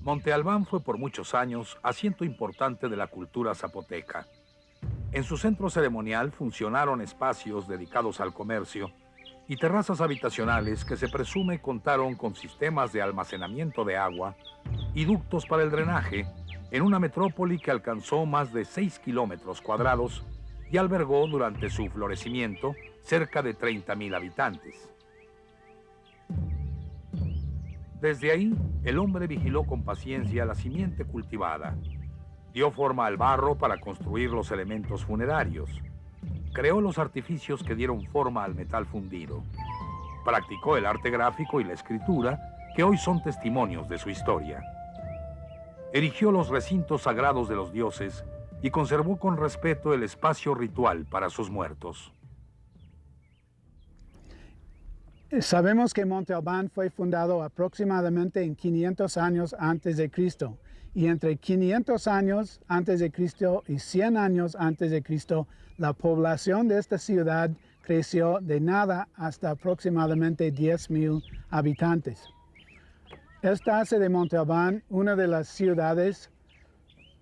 Monte Albán fue por muchos años asiento importante de la cultura zapoteca. En su centro ceremonial funcionaron espacios dedicados al comercio y terrazas habitacionales que se presume contaron con sistemas de almacenamiento de agua y ductos para el drenaje en una metrópoli que alcanzó más de 6 kilómetros cuadrados y albergó durante su florecimiento cerca de 30,000 habitantes. Desde ahí, el hombre vigiló con paciencia la simiente cultivada, dio forma al barro para construir los elementos funerarios, creó los artificios que dieron forma al metal fundido, practicó el arte gráfico y la escritura, que hoy son testimonios de su historia. Erigió los recintos sagrados de los dioses y conservó con respeto el espacio ritual para sus muertos. Sabemos que Monte Albán fue fundado aproximadamente en 500 años antes de Cristo, y entre 500 años antes de Cristo y 100 años antes de Cristo, la población de esta ciudad creció de nada hasta aproximadamente 10,000 habitantes. Esta hace de Monte Albán una de las ciudades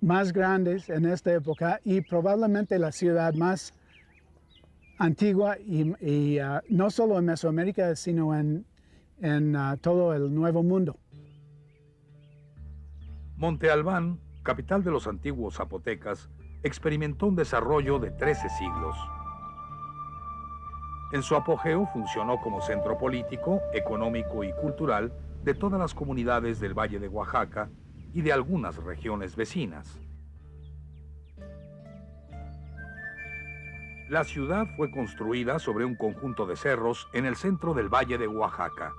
más grandes en esta época y probablemente la ciudad más antigua y no solo en Mesoamérica, sino en todo el Nuevo Mundo. Monte Albán, capital de los antiguos zapotecas, experimentó un desarrollo de 13 siglos. En su apogeo funcionó como centro político, económico y cultural de todas las comunidades del Valle de Oaxaca y de algunas regiones vecinas. La ciudad fue construida sobre un conjunto de cerros en el centro del Valle de Oaxaca.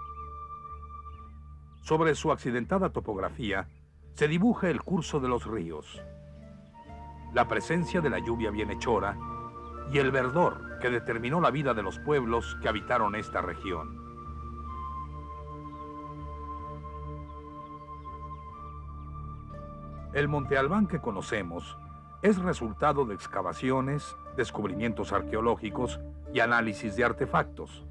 Sobre su accidentada topografía se dibuja el curso de los ríos, la presencia de la lluvia bienhechora y el verdor que determinó la vida de los pueblos que habitaron esta región. El Monte Albán que conocemos es resultado de excavaciones, descubrimientos arqueológicos y análisis de artefactos.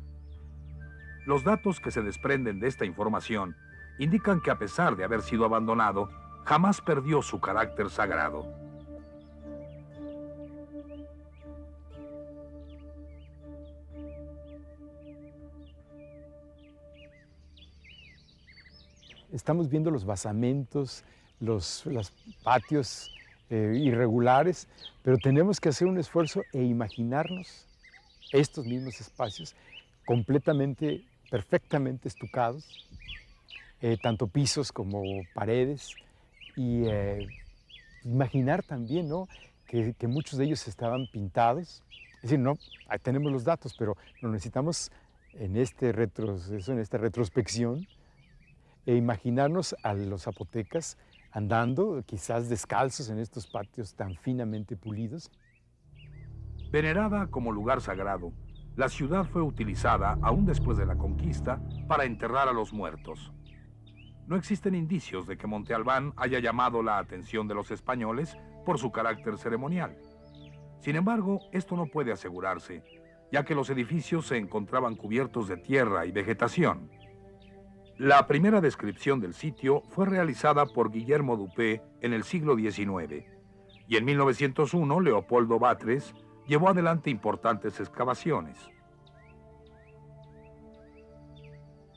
Los datos que se desprenden de esta información indican que a pesar de haber sido abandonado, jamás perdió su carácter sagrado. Estamos viendo los basamentos, los patios irregulares, pero tenemos que hacer un esfuerzo e imaginarnos estos mismos espacios completamente, perfectamente estucados, tanto pisos como paredes, y imaginar también, ¿no?, que muchos de ellos estaban pintados. Es decir, no, ahí tenemos los datos, pero lo necesitamos en esta retrospección, e imaginarnos a los zapotecas andando, quizás descalzos en estos patios tan finamente pulidos. Venerada como lugar sagrado, la ciudad fue utilizada, aún después de la conquista, para enterrar a los muertos. No existen indicios de que Monte Albán haya llamado la atención de los españoles por su carácter ceremonial. Sin embargo, esto no puede asegurarse, ya que los edificios se encontraban cubiertos de tierra y vegetación. La primera descripción del sitio fue realizada por Guillermo Dupé en el siglo XIX, y en 1901 Leopoldo Batres llevó adelante importantes excavaciones.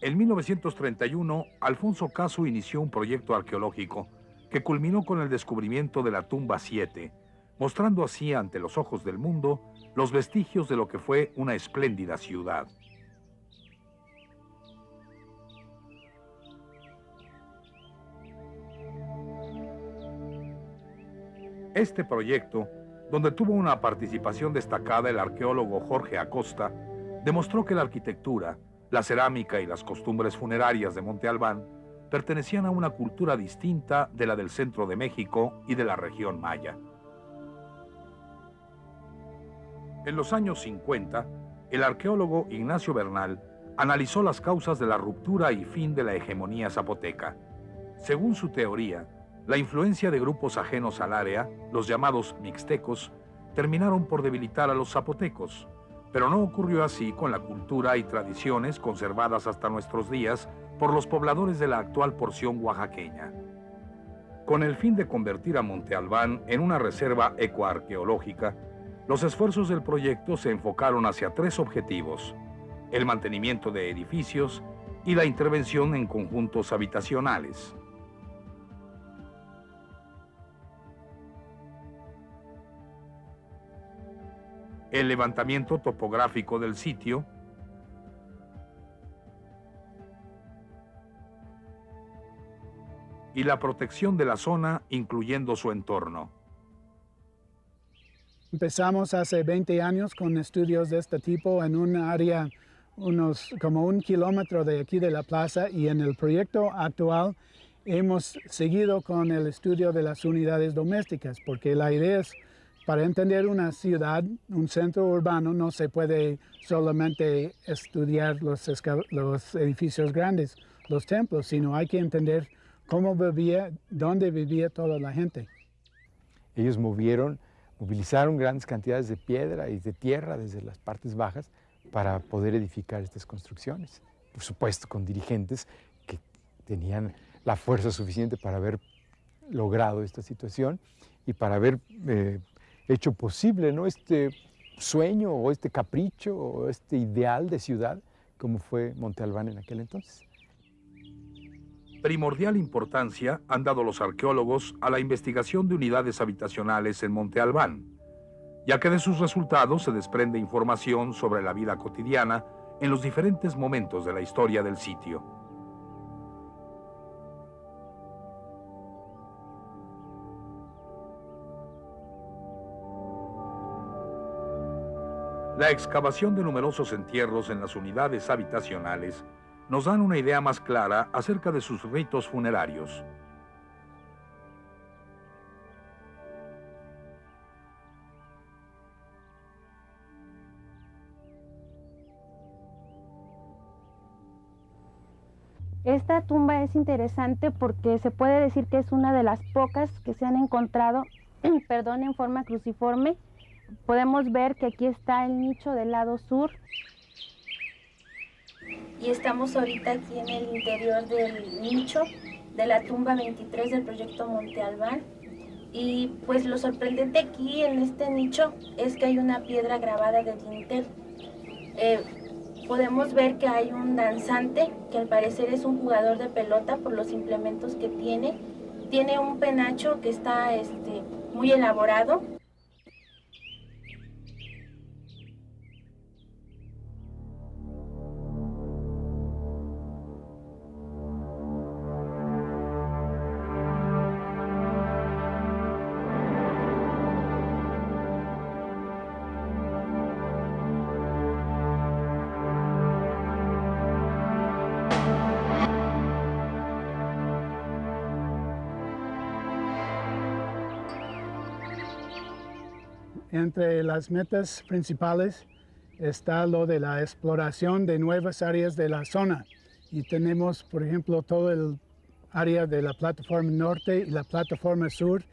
En 1931, Alfonso Caso inició un proyecto arqueológico que culminó con el descubrimiento de la tumba 7, mostrando así ante los ojos del mundo los vestigios de lo que fue una espléndida ciudad. Este proyecto, donde tuvo una participación destacada el arqueólogo Jorge Acosta, demostró que la arquitectura, la cerámica y las costumbres funerarias de Monte Albán pertenecían a una cultura distinta de la del centro de México y de la región maya. En los años 50, el arqueólogo Ignacio Bernal analizó las causas de la ruptura y fin de la hegemonía zapoteca. Según su teoría, la influencia de grupos ajenos al área, los llamados mixtecos, terminaron por debilitar a los zapotecos, pero no ocurrió así con la cultura y tradiciones conservadas hasta nuestros días por los pobladores de la actual porción oaxaqueña. Con el fin de convertir a Monte Albán en una reserva ecoarqueológica, los esfuerzos del proyecto se enfocaron hacia tres objetivos: el mantenimiento de edificios y la intervención en conjuntos habitacionales. El levantamiento topográfico del sitio, y la protección de la zona, incluyendo su entorno. Empezamos hace 20 años con estudios de este tipo en un área como 1 kilómetro de aquí de la plaza, y en el proyecto actual hemos seguido con el estudio de las unidades domésticas, porque la idea es, para entender una ciudad, un centro urbano, no se puede solamente estudiar los edificios grandes, los templos, sino hay que entender cómo vivía, dónde vivía toda la gente. Ellos movilizaron grandes cantidades de piedra y de tierra desde las partes bajas para poder edificar estas construcciones. Por supuesto, con dirigentes que tenían la fuerza suficiente para haber logrado esta situación y para haber hecho posible, ¿no?, este sueño o este capricho o este ideal de ciudad como fue Monte Albán en aquel entonces. Primordial importancia han dado los arqueólogos a la investigación de unidades habitacionales en Monte Albán, ya que de sus resultados se desprende información sobre la vida cotidiana en los diferentes momentos de la historia del sitio. La excavación de numerosos entierros en las unidades habitacionales nos dan una idea más clara acerca de sus ritos funerarios. Esta tumba es interesante porque se puede decir que es una de las pocas que se han encontrado, en forma cruciforme. Podemos ver que aquí está el nicho del lado sur. Y estamos ahorita aquí en el interior del nicho de la tumba 23 del proyecto Monte Albán. Y pues lo sorprendente aquí en este nicho es que hay una piedra grabada de dintel. Podemos ver que hay un danzante que al parecer es un jugador de pelota por los implementos que tiene. Tiene un penacho que está muy elaborado. Entre las metas principales está lo de la exploración de nuevas áreas de la zona. Y tenemos, por ejemplo, todo el área de la plataforma norte y la plataforma sur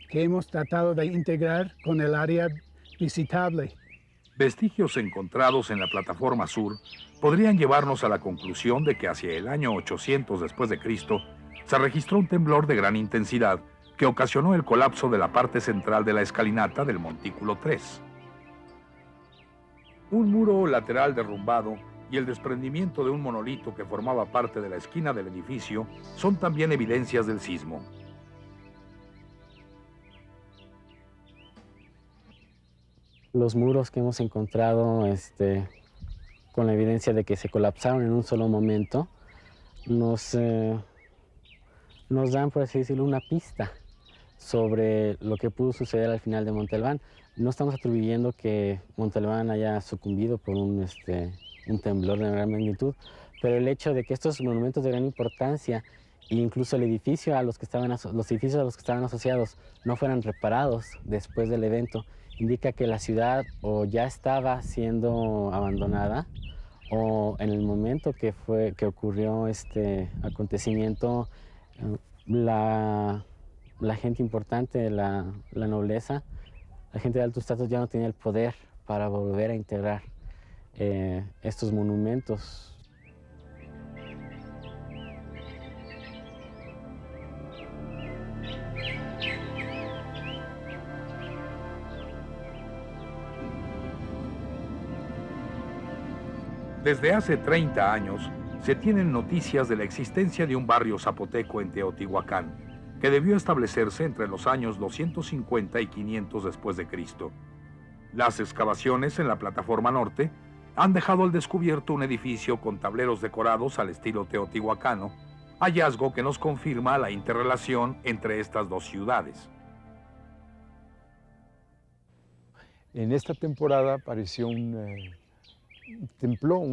que hemos tratado de integrar con el área visitable. Vestigios encontrados en la plataforma sur podrían llevarnos a la conclusión de que hacia el año 800 después de Cristo se registró un temblor de gran intensidad que ocasionó el colapso de la parte central de la escalinata del Montículo 3. Un muro lateral derrumbado y el desprendimiento de un monolito que formaba parte de la esquina del edificio son también evidencias del sismo. Los muros que hemos encontrado con la evidencia de que se colapsaron en un solo momento nos dan, por así decirlo, una pista sobre lo que pudo suceder al final de Monte Albán. No estamos atribuyendo que Monte Albán haya sucumbido por un temblor de gran magnitud, pero el hecho de que estos monumentos de gran importancia e incluso el edificio los edificios a los que estaban asociados no fueran reparados después del evento, indica que la ciudad o ya estaba siendo abandonada o en el momento que ocurrió este acontecimiento, la gente importante, la nobleza, la gente de alto estatus ya no tenía el poder para volver a integrar estos monumentos. Desde hace 30 años se tienen noticias de la existencia de un barrio zapoteco en Teotihuacán, que debió establecerse entre los años 250 y 500 después de Cristo. Las excavaciones en la plataforma norte han dejado al descubierto un edificio con tableros decorados al estilo teotihuacano, hallazgo que nos confirma la interrelación entre estas dos ciudades. En esta temporada apareció un templo,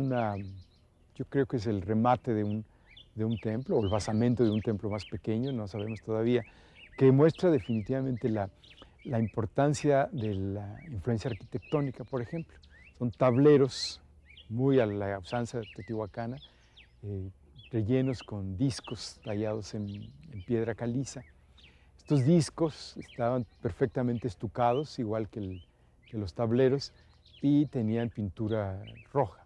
yo creo que es el remate de un templo, o el basamento de un templo más pequeño, no sabemos todavía, que muestra definitivamente la importancia de la influencia arquitectónica, por ejemplo. Son tableros muy a la usanza teotihuacana, rellenos con discos tallados en piedra caliza. Estos discos estaban perfectamente estucados, igual que los tableros, y tenían pintura roja.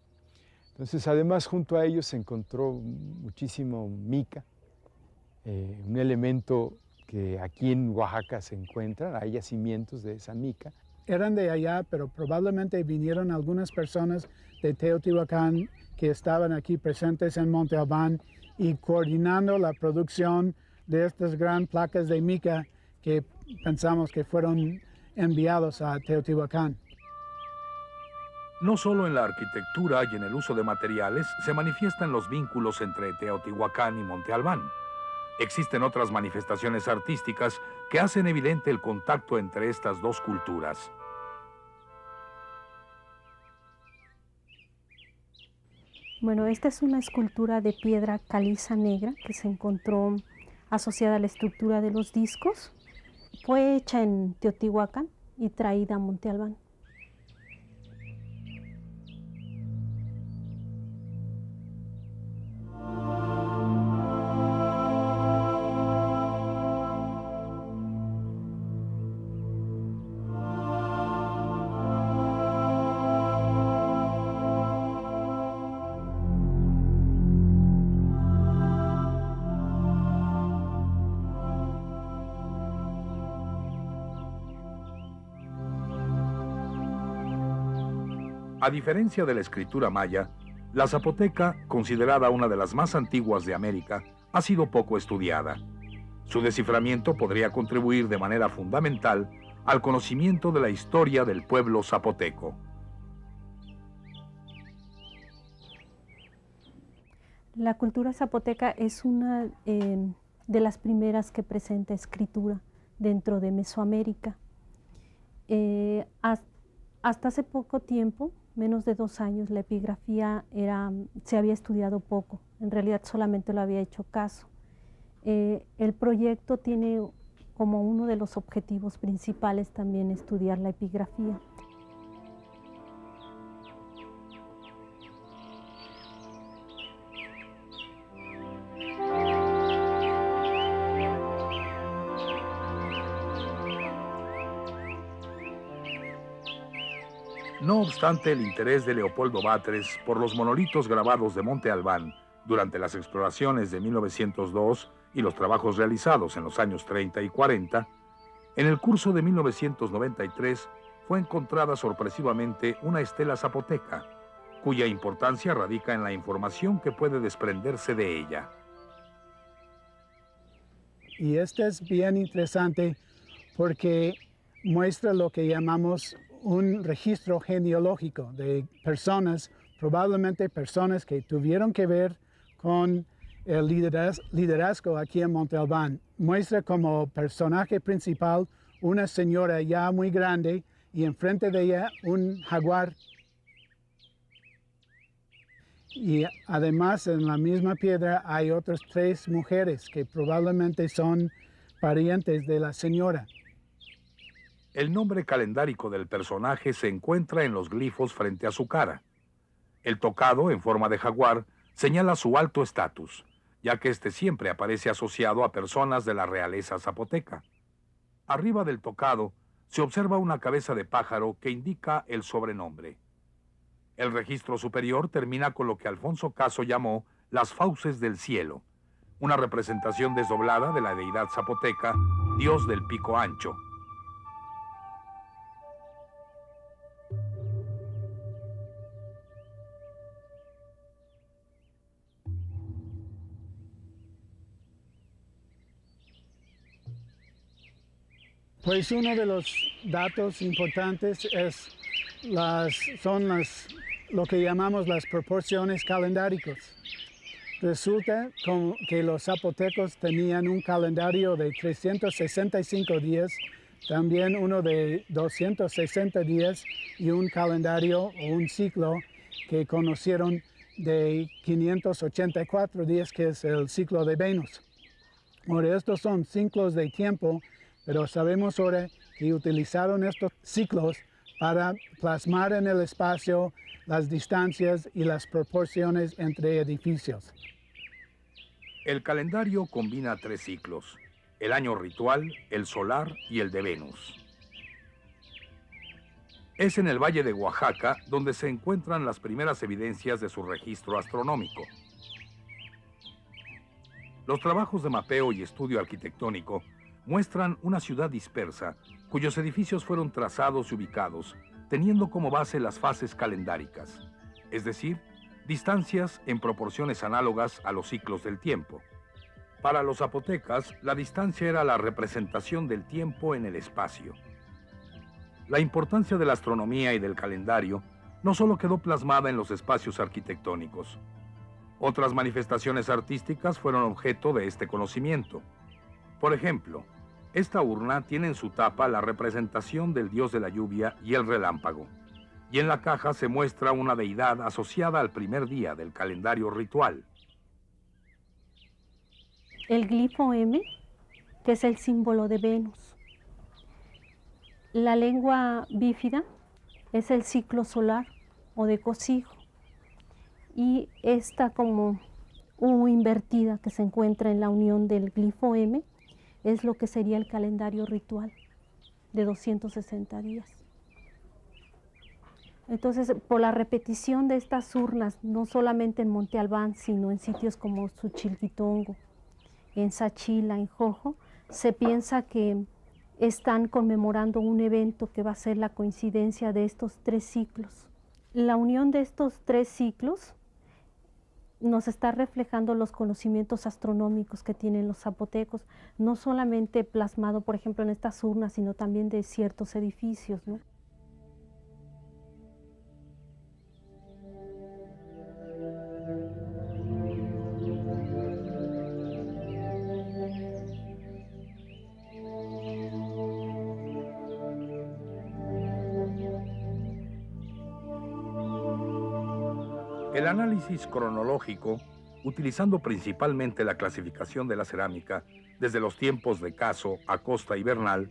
Entonces, además, junto a ellos se encontró muchísimo mica, un elemento que aquí en Oaxaca se encuentra, hay yacimientos de esa mica. Eran de allá, pero probablemente vinieron algunas personas de Teotihuacán que estaban aquí presentes en Monte Albán y coordinando la producción de estas grandes placas de mica que pensamos que fueron enviados a Teotihuacán. No solo en la arquitectura y en el uso de materiales se manifiestan los vínculos entre Teotihuacán y Monte Albán. Existen otras manifestaciones artísticas que hacen evidente el contacto entre estas dos culturas. Bueno, esta es una escultura de piedra caliza negra que se encontró asociada a la estructura de los discos. Fue hecha en Teotihuacán y traída a Monte Albán. A diferencia de la escritura maya, la zapoteca, considerada una de las más antiguas de América, ha sido poco estudiada. Su desciframiento podría contribuir de manera fundamental al conocimiento de la historia del pueblo zapoteco. La cultura zapoteca es una de las primeras que presenta escritura dentro de Mesoamérica. Hasta hace poco tiempo, menos de 2 años, la epigrafía se había estudiado poco, en realidad solamente lo había hecho caso. El proyecto tiene como uno de los objetivos principales también estudiar la epigrafía. No obstante el interés de Leopoldo Batres por los monolitos grabados de Monte Albán durante las exploraciones de 1902 y los trabajos realizados en los años 30 y 40, en el curso de 1993 fue encontrada sorpresivamente una estela zapoteca, cuya importancia radica en la información que puede desprenderse de ella. Y este es bien interesante porque muestra lo que llamamos un registro genealógico de personas, probablemente personas que tuvieron que ver con el liderazgo aquí en Monte Albán. Muestra como personaje principal una señora ya muy grande y enfrente de ella un jaguar. Y además en la misma piedra hay otras 3 mujeres que probablemente son parientes de la señora. El nombre calendárico del personaje se encuentra en los glifos frente a su cara. El tocado, en forma de jaguar, señala su alto estatus, ya que este siempre aparece asociado a personas de la realeza zapoteca. Arriba del tocado se observa una cabeza de pájaro que indica el sobrenombre. El registro superior termina con lo que Alfonso Caso llamó las fauces del cielo, una representación desdoblada de la deidad zapoteca, dios del pico ancho. Pues uno de los datos importantes es lo que llamamos las proporciones calendáricas. Resulta que los zapotecos tenían un calendario de 365 días, también uno de 260 días y un calendario o un ciclo que conocieron de 584 días, que es el ciclo de Venus. Ahora, estos son ciclos de tiempo, pero sabemos ahora que utilizaron estos ciclos para plasmar en el espacio las distancias y las proporciones entre edificios. El calendario combina 3 ciclos: el año ritual, el solar y el de Venus. Es en el Valle de Oaxaca donde se encuentran las primeras evidencias de su registro astronómico. Los trabajos de mapeo y estudio arquitectónico muestran una ciudad dispersa, cuyos edificios fueron trazados y ubicados, teniendo como base las fases calendáricas, es decir, distancias en proporciones análogas a los ciclos del tiempo. Para los zapotecas, la distancia era la representación del tiempo en el espacio. La importancia de la astronomía y del calendario no solo quedó plasmada en los espacios arquitectónicos. Otras manifestaciones artísticas fueron objeto de este conocimiento. Por ejemplo, esta urna tiene en su tapa la representación del dios de la lluvia y el relámpago, y en la caja se muestra una deidad asociada al primer día del calendario ritual. El glifo M, que es el símbolo de Venus. La lengua bífida es el ciclo solar o de cocijo. Y esta como U invertida que se encuentra en la unión del glifo M es lo que sería el calendario ritual de 260 días. Entonces, por la repetición de estas urnas, no solamente en Monte Albán, sino en sitios como Xochilquitongo, en Sachila, en Jojo, se piensa que están conmemorando un evento que va a ser la coincidencia de estos 3 ciclos. La unión de estos 3 ciclos nos está reflejando los conocimientos astronómicos que tienen los zapotecos, no solamente plasmado, por ejemplo, en estas urnas, sino también de ciertos edificios, ¿no? El análisis cronológico, utilizando principalmente la clasificación de la cerámica desde los tiempos de Caso a Costa y Bernal,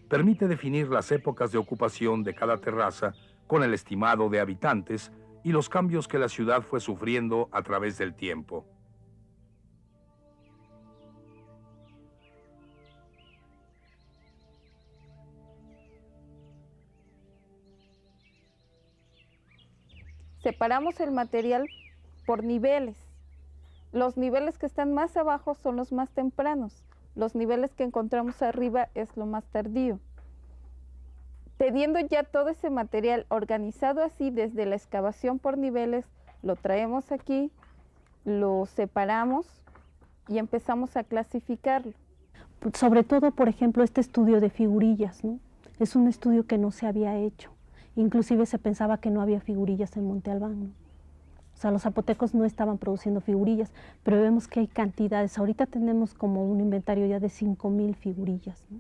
permite definir las épocas de ocupación de cada terraza con el estimado de habitantes y los cambios que la ciudad fue sufriendo a través del tiempo. Separamos el material por niveles. Los niveles que están más abajo son los más tempranos. Los niveles que encontramos arriba es lo más tardío. Teniendo ya todo ese material organizado así desde la excavación por niveles, lo traemos aquí, lo separamos y empezamos a clasificarlo. Sobre todo, por ejemplo, este estudio de figurillas, ¿no? Es un estudio que no se había hecho. Inclusive se pensaba que no había figurillas en Monte Albán, ¿no? O sea, los zapotecos no estaban produciendo figurillas, pero vemos que hay cantidades. Ahorita tenemos como un inventario ya de 5,000 figurillas, ¿no?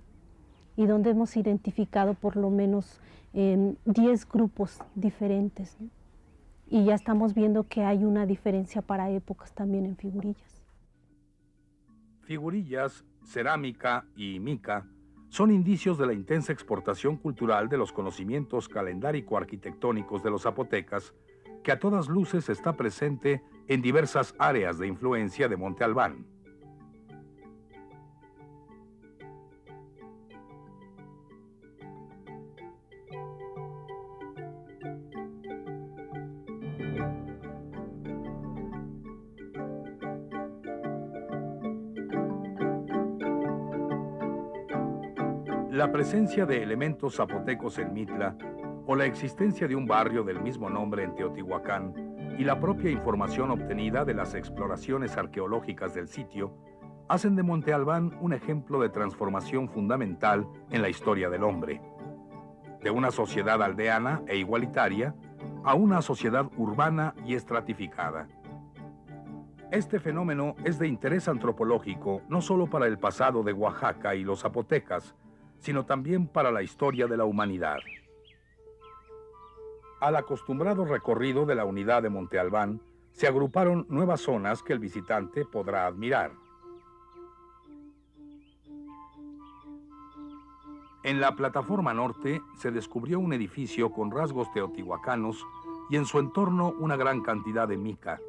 Y donde hemos identificado por lo menos 10 grupos diferentes, ¿no? Y ya estamos viendo que hay una diferencia para épocas también en figurillas. Figurillas, cerámica y mica son indicios de la intensa exportación cultural de los conocimientos calendárico-arquitectónicos de los zapotecas, que a todas luces está presente en diversas áreas de influencia de Monte Albán. La presencia de elementos zapotecos en Mitla, o la existencia de un barrio del mismo nombre en Teotihuacán, y la propia información obtenida de las exploraciones arqueológicas del sitio, hacen de Monte Albán un ejemplo de transformación fundamental en la historia del hombre. De una sociedad aldeana e igualitaria a una sociedad urbana y estratificada. Este fenómeno es de interés antropológico no solo para el pasado de Oaxaca y los zapotecas, sino también para la historia de la humanidad. Al acostumbrado recorrido de la unidad de Monte Albán, se agruparon nuevas zonas que el visitante podrá admirar. En la plataforma norte se descubrió un edificio con rasgos teotihuacanos y en su entorno una gran cantidad de mica.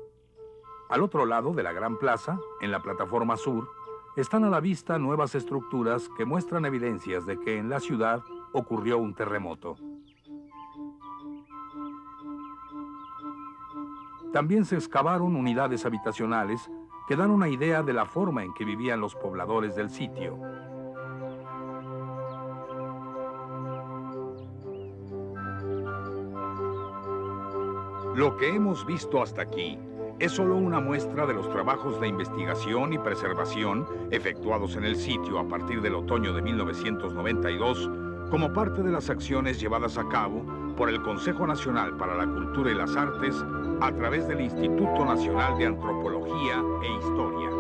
Al otro lado de la gran plaza, en la plataforma sur, están a la vista nuevas estructuras que muestran evidencias de que en la ciudad ocurrió un terremoto. También se excavaron unidades habitacionales que dan una idea de la forma en que vivían los pobladores del sitio. Lo que hemos visto hasta aquí es solo una muestra de los trabajos de investigación y preservación efectuados en el sitio a partir del otoño de 1992 como parte de las acciones llevadas a cabo por el Consejo Nacional para la Cultura y las Artes a través del Instituto Nacional de Antropología e Historia.